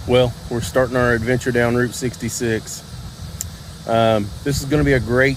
Well, we're starting our adventure down Route 66. This is going to be a great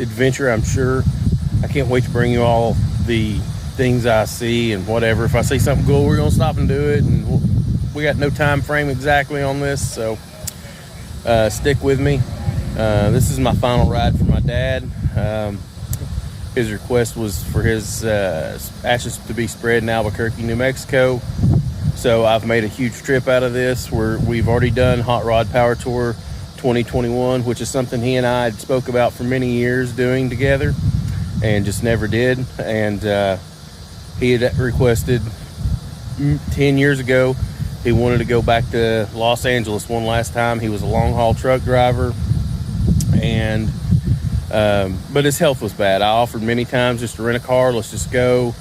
adventure, I'm sure. I can't wait to bring you all the things I see and whatever. If I see something cool, we're going to stop and do it. And we got no time frame exactly on this, so stick with me. This is my final ride for my dad. His request was for his ashes to be spread in Albuquerque, New Mexico. So I've made a huge trip out of this. We've already done Hot Rod Power Tour 2021, which is something he and I had spoke about for many years doing together and just never did. And he had requested 10 years ago, he wanted to go back to Los Angeles one last time. He was a long haul truck driver, and but his health was bad. I offered many times just to rent a car, let's just go.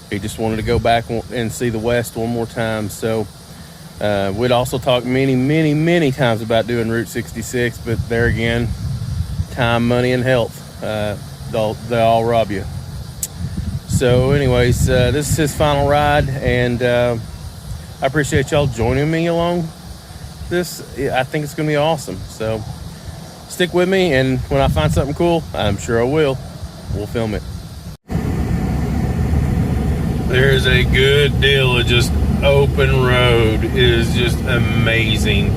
He just wanted to go back and see the West one more time. So we'd also talked many times about doing Route 66, but there again, time, money, and health, they all rob you. So anyways, this is his final ride, and I appreciate y'all joining me along this. I think it's going to be awesome. So stick with me, and when I find something cool, I'm sure I will, we'll film it. There's a good deal of just open road. It is just amazing.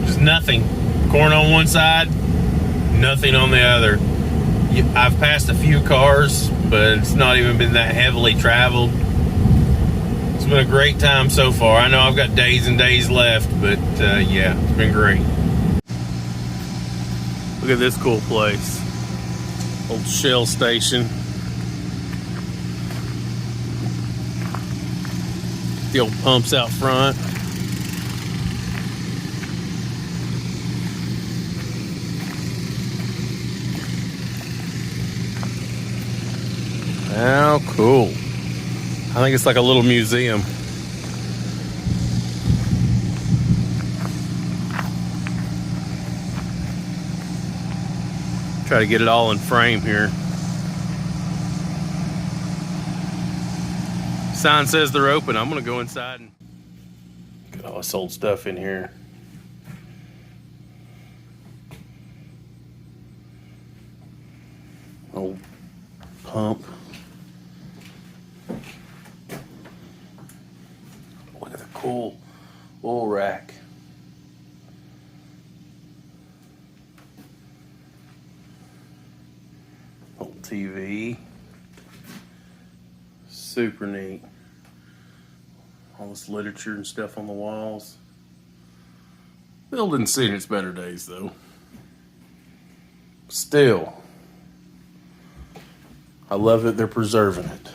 Just nothing. Corn on one side, nothing on the other. I've passed a few cars, but it's not even been that heavily traveled. It's been a great time so far. I know I've got days and days left, but yeah, it's been great. Look at this cool place. Old Shell station. The old pumps out front. How cool. I think it's like a little museum. Try to get it all in frame here. Sign says they're open. I'm gonna go inside and get all this old stuff in here. Old pump. Look at the cool oil rack. Old TV. Super neat. All this literature and stuff on the walls. Building's seen its better days though. Still, I love that they're preserving it.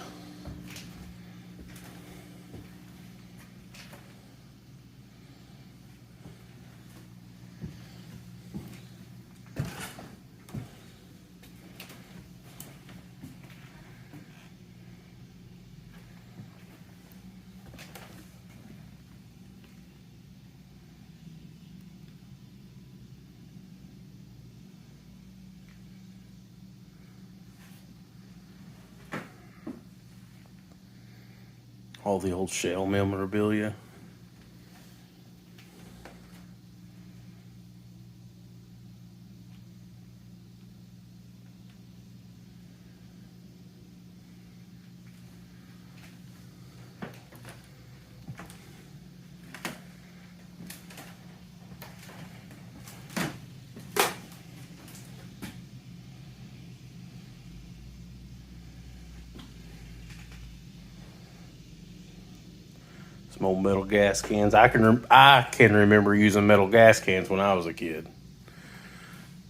All the old Shell memorabilia. Some old metal gas cans. I can remember using metal gas cans when I was a kid.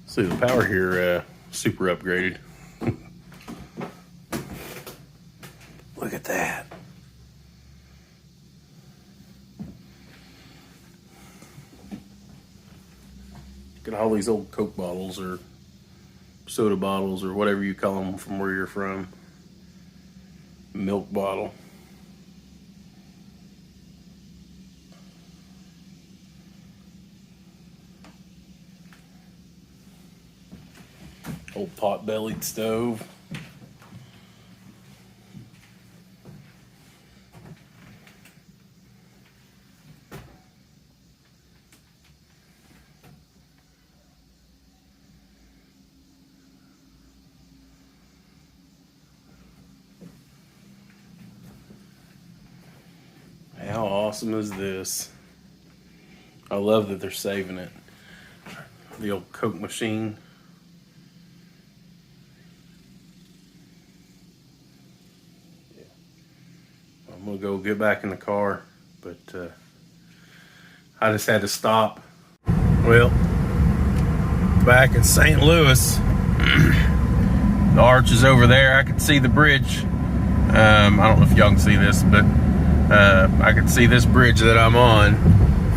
See, the power here super upgraded. Look at that. Look at all these old Coke bottles or soda bottles or whatever you call them from where you're from. Milk bottle. Old pot-bellied stove. awesome is this? I love that they're saving it. The old Coke machine. Yeah. I'm gonna go get back in the car, but I just had to stop. Well, back in St. Louis, the arch is over there. I can see the bridge. I don't know if y'all can see this, but I can see this bridge that I'm on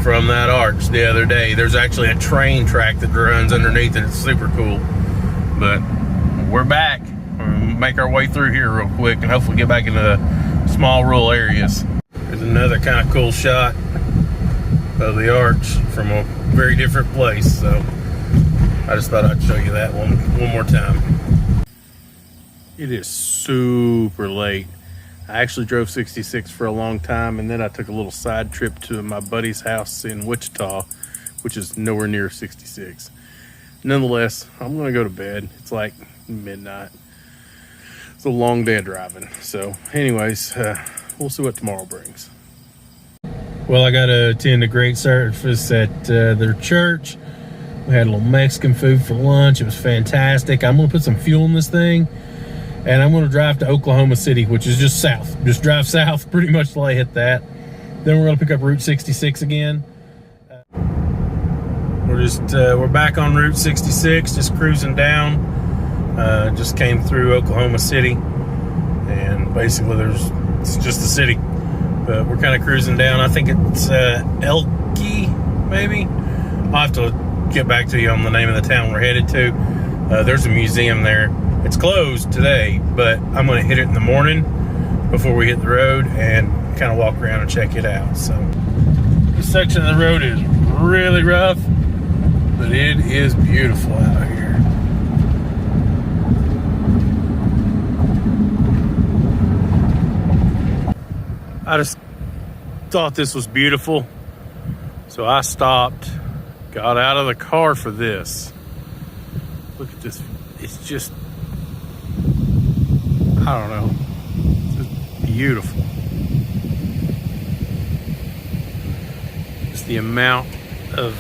from that arch the other day. There's actually a train track that runs underneath it. It's super cool. But we're back. We'll make our way through here real quick and hopefully get back into the small rural areas. There's another kind of cool shot of the arch from a very different place. So I just thought I'd show you that one more time. It is super late. I actually drove 66 for a long time, and then I took a little side trip to my buddy's house in Wichita, which is nowhere near 66. Nonetheless, I'm gonna go to bed. It's like midnight. It's a long day of driving. So anyways, we'll see what tomorrow brings. Well, I got to attend a great service at their church. We had a little Mexican food for lunch. It was fantastic. I'm gonna put some fuel in this thing, and I'm going to drive to Oklahoma City, which is just south. Just drive south pretty much till I hit that. Then we're going to pick up Route 66 again. We're back on Route 66, just cruising down. Just came through Oklahoma City, and basically it's just the city. But we're kind of cruising down. I think it's Elke, maybe. I'll have to get back to you on the name of the town we're headed to. There's a museum there. It's closed today, but I'm going to hit it in the morning before we hit the road and kind of walk around and check it out. So this section of the road is really rough, but it is beautiful out here. I just thought this was beautiful, so I stopped, got out of the car for this. Look at this. It's just, I don't know. It's just beautiful. Just the amount of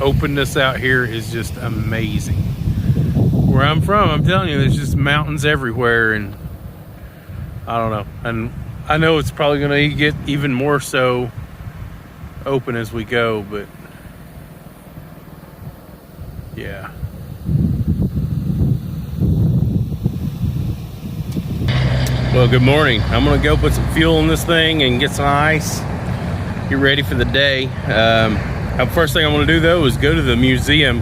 openness out here is just amazing. Where I'm from, I'm telling you, there's just mountains everywhere, and I don't know. And I know it's probably going to get even more so open as we go, but yeah. Well, good morning. I'm gonna go put some fuel in this thing and get some ice, get ready for the day. First thing I'm gonna do though is go to the museum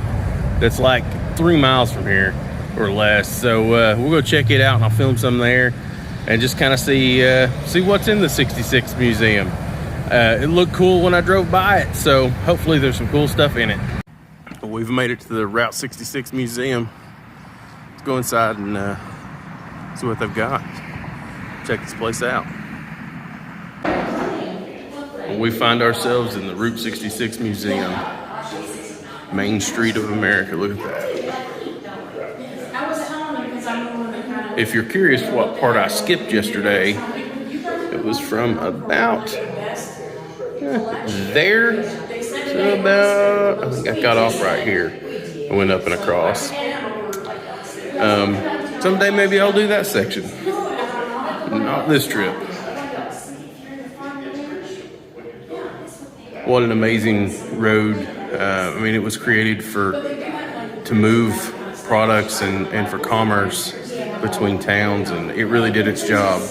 that's like 3 miles from here or less. So we'll go check it out, and I'll film some there and just kind of see what's in the 66 museum. It looked cool when I drove by it, so hopefully there's some cool stuff in it. We've made it to the Route 66 museum. Let's go inside and see what they've got. Check this place out. We find ourselves in the Route 66 Museum, Main Street of America. Look at that. If you're curious what part I skipped yesterday, it was from about there to about, I think I got off right here. I went up and across. Someday maybe I'll do that section. Not this trip. What an amazing road. I mean, it was created to move products and for commerce between towns, and it really did its job.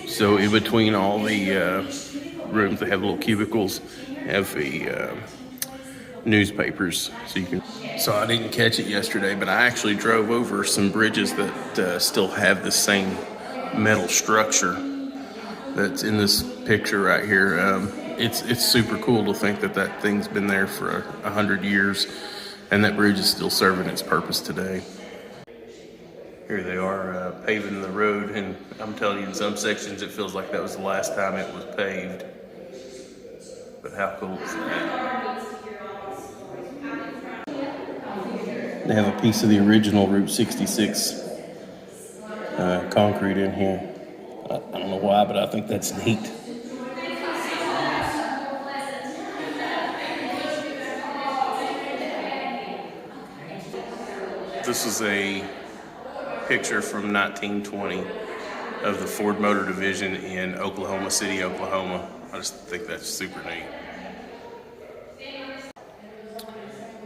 So in between all the rooms, they have little cubicles, have the newspapers, so you can. So I didn't catch it yesterday, but I actually drove over some bridges that still have the same metal structure that's in this picture right here. It's super cool to think that thing's been there for 100 years, and that bridge is still serving its purpose today. Here they are paving the road, and I'm telling you, in some sections it feels like that was the last time it was paved. But how cool is that? They have a piece of the original Route 66 concrete in here. I don't know why, but I think that's neat. This is a picture from 1920 of the Ford Motor Division in Oklahoma City, Oklahoma. I just think that's super neat.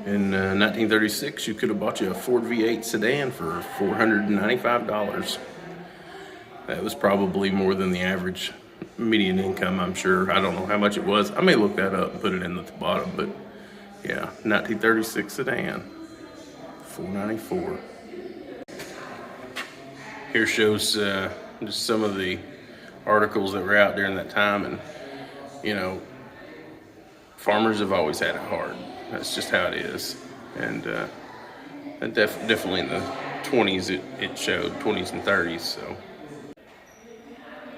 In 1936, you could have bought you a Ford V8 sedan for $495. That was probably more than the average median income, I'm sure. I don't know how much it was. I may look that up and put it in at the bottom, but yeah, 1936 sedan, $494. Here shows just some of the articles that were out during that time, and you know, farmers have always had it hard. That's just how it is, and definitely in the 20s it showed 20s and 30s. So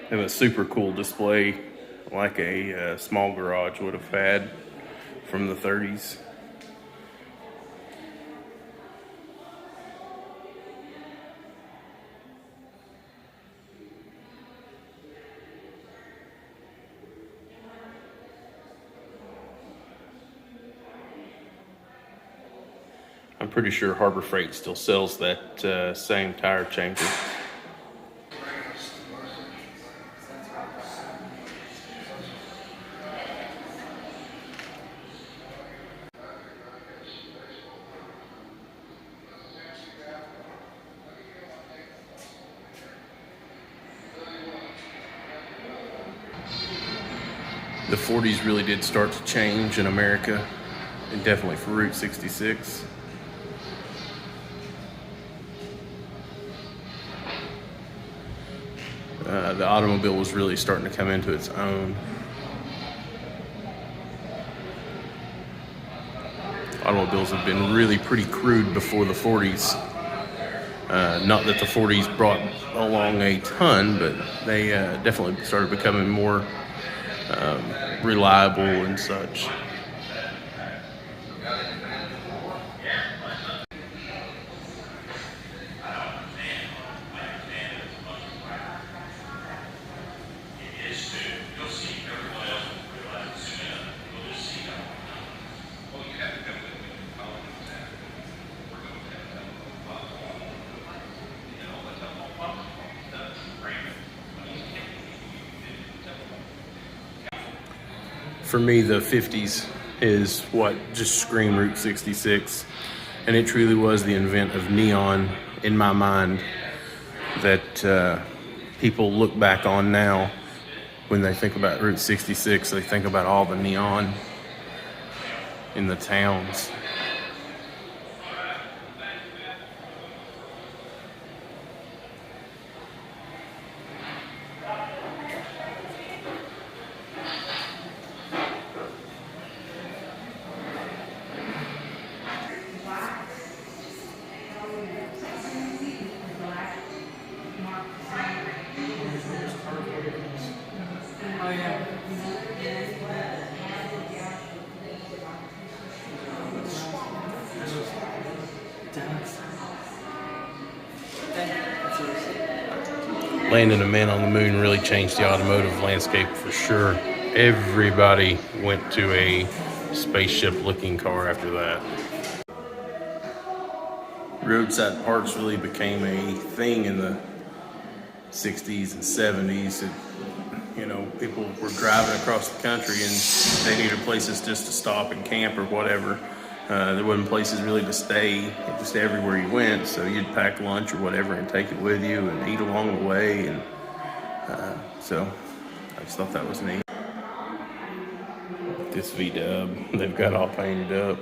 they have a super cool display, like a small garage would have had from the 30s. I'm pretty sure Harbor Freight still sells that same tire changer. The 40s really did start to change in America, and definitely for Route 66. The automobile was really starting to come into its own. Automobiles have been really pretty crude before the 40s. Not that the 40s brought along a ton, but they definitely started becoming more reliable and such. For me, the 50s is what just screamed Route 66. And it truly was the invent of neon in my mind that people look back on now. When they think about Route 66, they think about all the neon in the towns. Landing a man on the moon really changed the automotive landscape for sure. Everybody went to a spaceship-looking car after that. Roadside parks really became a thing in the 60s and 70s. People were driving across the country and they needed places just to stop and camp or whatever. There wasn't places really to stay just everywhere you went, so you'd pack lunch or whatever and take it with you and eat along the way. And so I just thought that was neat. This V-dub, they've got all painted up.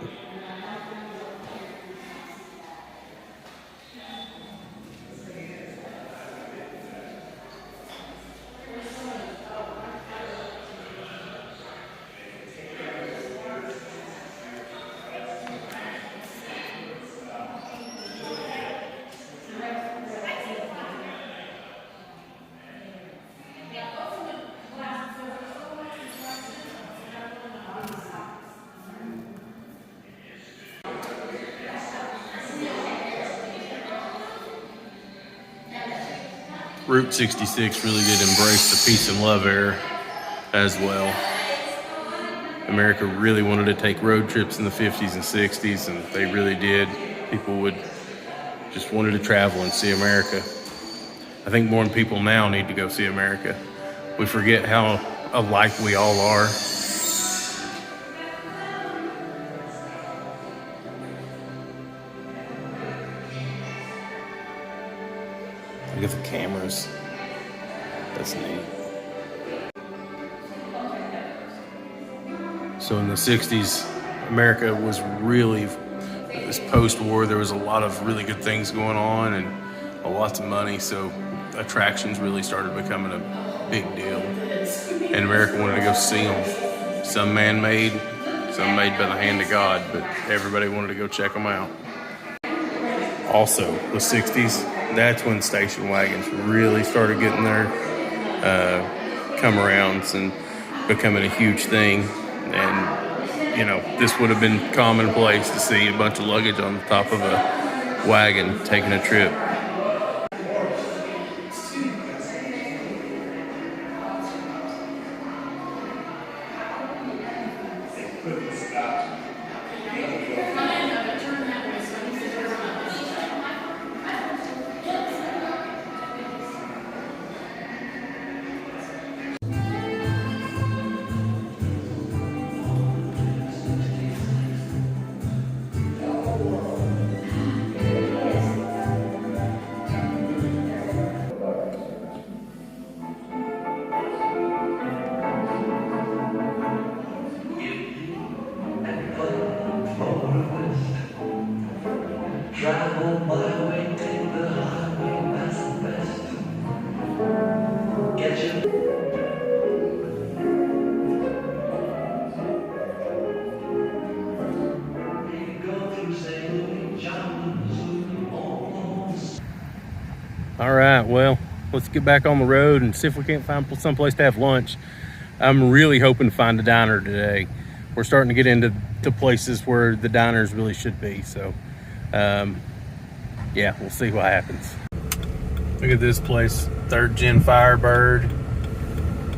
Route 66 really did embrace the peace and love era as well. America really wanted to take road trips in the 50s and 60s, and they really did. People would just wanted to travel and see America. I think more people now need to go see America. We forget how alike we all are. Look at the cameras. That's neat. So in the 60s, America was really, this post-war, there was a lot of really good things going on and lots of money, so attractions really started becoming a big deal. And America wanted to go see them. Some man-made, some made by the hand of God, but everybody wanted to go check them out. Also, the 60s, that's when station wagons really started getting their come-arounds and becoming a huge thing. And, you know, this would have been commonplace to see a bunch of luggage on the top of a wagon taking a trip. Travel my way, take the highway, that's the best. Get you. Go through St. Louis, John, Missouri, almost. All right, well, let's get back on the road and see if we can't find someplace to have lunch. I'm really hoping to find a diner today. We're starting to get into places where the diners really should be, so yeah, we'll see what happens. Look at this place, 3rd Gen Firebird.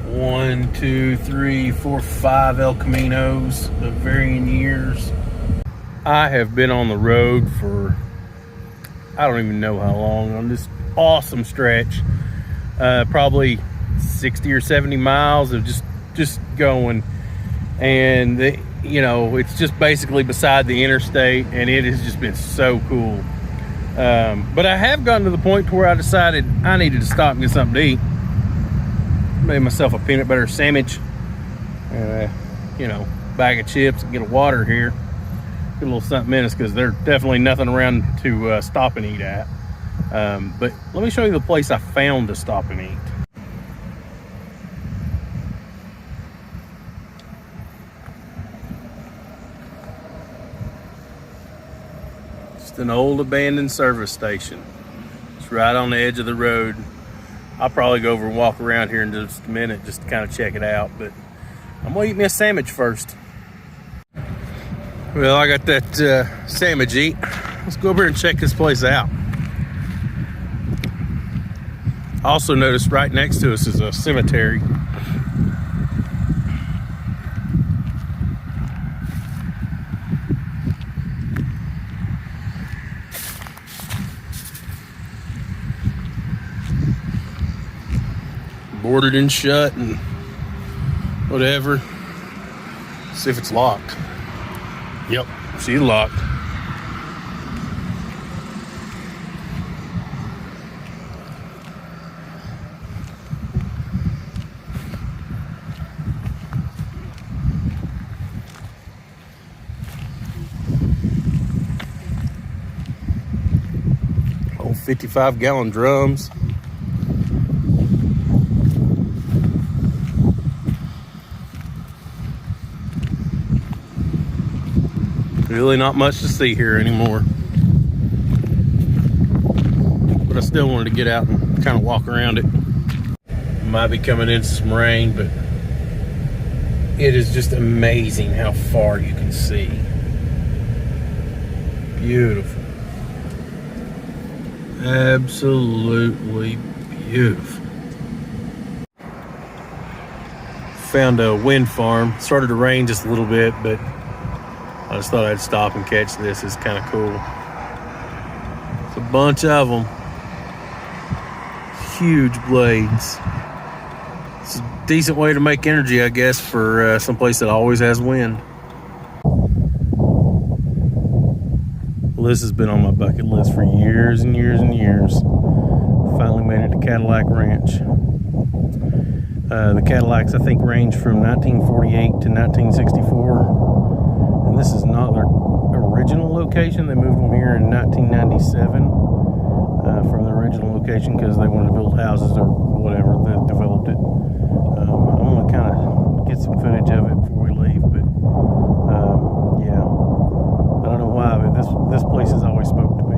1, 2, 3, 4, 5 El Caminos of varying years. I have been on the road for, I don't even know how long, on this awesome stretch. Probably 60 or 70 miles of just going. And you know, it's just basically beside the interstate, and it has just been so cool. But I have gotten to the point to where I decided I needed to stop and get something to eat. Made myself a peanut butter sandwich, you know, bag of chips, and get a water here. Get a little something in us because there's definitely nothing around to stop and eat at. But let me show you the place I found to stop and eat. An old abandoned service station. It's right on the edge of the road. I'll probably go over and walk around here in just a minute just to kind of check it out, but I'm gonna eat me a sandwich first. Well, I got that sandwich eat. Let's go over here and check this place out. Also noticed right next to us is a cemetery. Boarded and shut and whatever. See if it's locked. Yep, she's locked. Old 55-gallon drums. Really not much to see here anymore. But I still wanted to get out and kind of walk around it. Might be coming in some rain, but it is just amazing how far you can see. Beautiful. Absolutely Beautiful. Found a wind farm. Started to rain just a little bit, but I just thought I'd stop and catch this. It's kind of cool. It's a bunch of them. Huge blades. It's a decent way to make energy, I guess, for someplace that always has wind. Well, this has been on my bucket list for years and years and years. Finally made it to Cadillac Ranch. The Cadillacs, I think, range from 1948 to 1964. And this is not their original location. They moved them here in 1997 from the original location because they wanted to build houses or whatever. They developed it. I'm going to kind of get some footage of it before we leave. But yeah, I don't know why, but this place has always spoke to me.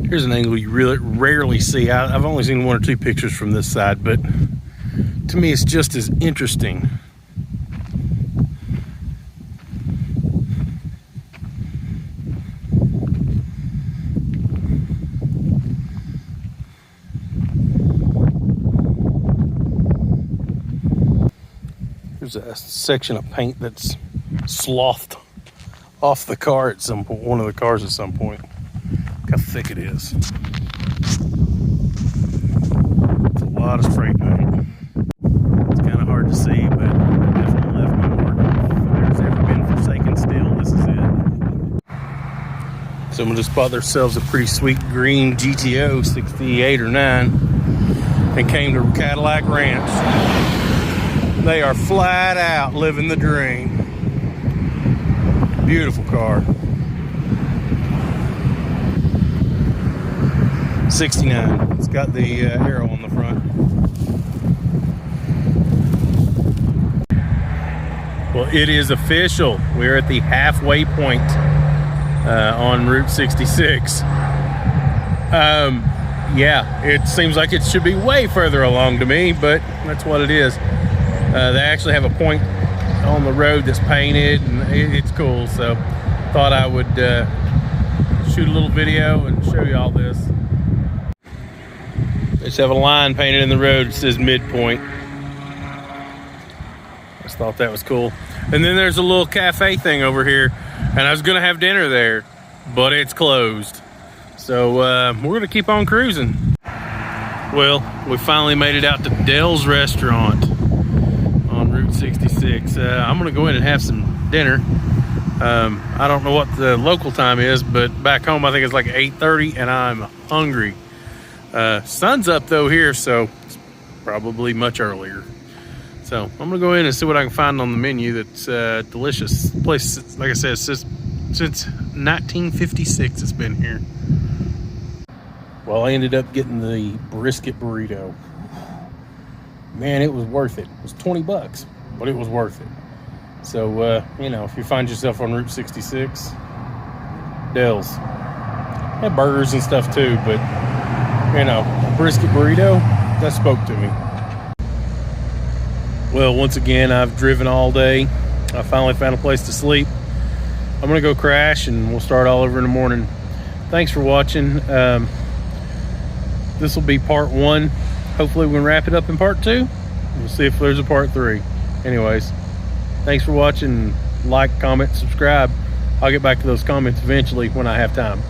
Here's an angle you really rarely see. I've only seen one or two pictures from this side, but to me it's just as interesting. There's a section of paint that's slothed off the car at some point, one of the cars at some point. Look how thick it is. It's a lot of spray paint. It's kind of hard to see, but it definitely left my mark. If there's ever been forsaken steel, this is it. Someone just bought themselves a pretty sweet green GTO 68 or 9 and came to Cadillac Ranch. They are flat out living the dream. Beautiful car. 69. It's got the arrow on the front. Well, it is official. We're at the halfway point on Route 66. Yeah, it seems like it should be way further along to me, but that's what it is. They actually have a point on the road that's painted, and it's cool. So thought I would shoot a little video and show you all this. They just have a line painted in the road that says midpoint. Just thought that was cool. And then there's a little cafe thing over here, and I was gonna have dinner there, but it's closed. So we're gonna keep on cruising. Well, we finally made it out to Dell's Restaurant on Route 66. I'm gonna go in and have some dinner. I don't know what the local time is, but back home I think it's like 8:30, and I'm hungry. Sun's up though here, so it's probably much earlier. So I'm gonna go in and see what I can find on the menu that's delicious. The place, like I said, since 1956 it's been here. Well, I ended up getting the brisket burrito. man, it was worth it. It was 20 bucks, but it was worth it. So, you know, if you find yourself on Route 66, Dell's. Had burgers and stuff too, but, you know, a brisket burrito, that spoke to me. Well, once again, I've driven all day. I finally found a place to sleep. I'm gonna go crash and we'll start all over in the morning. Thanks for watching. This will be part 1. Hopefully we can wrap it up in part 2. We'll see if there's a part 3. Anyways, thanks for watching. Like, comment, subscribe. I'll get back to those comments eventually when I have time.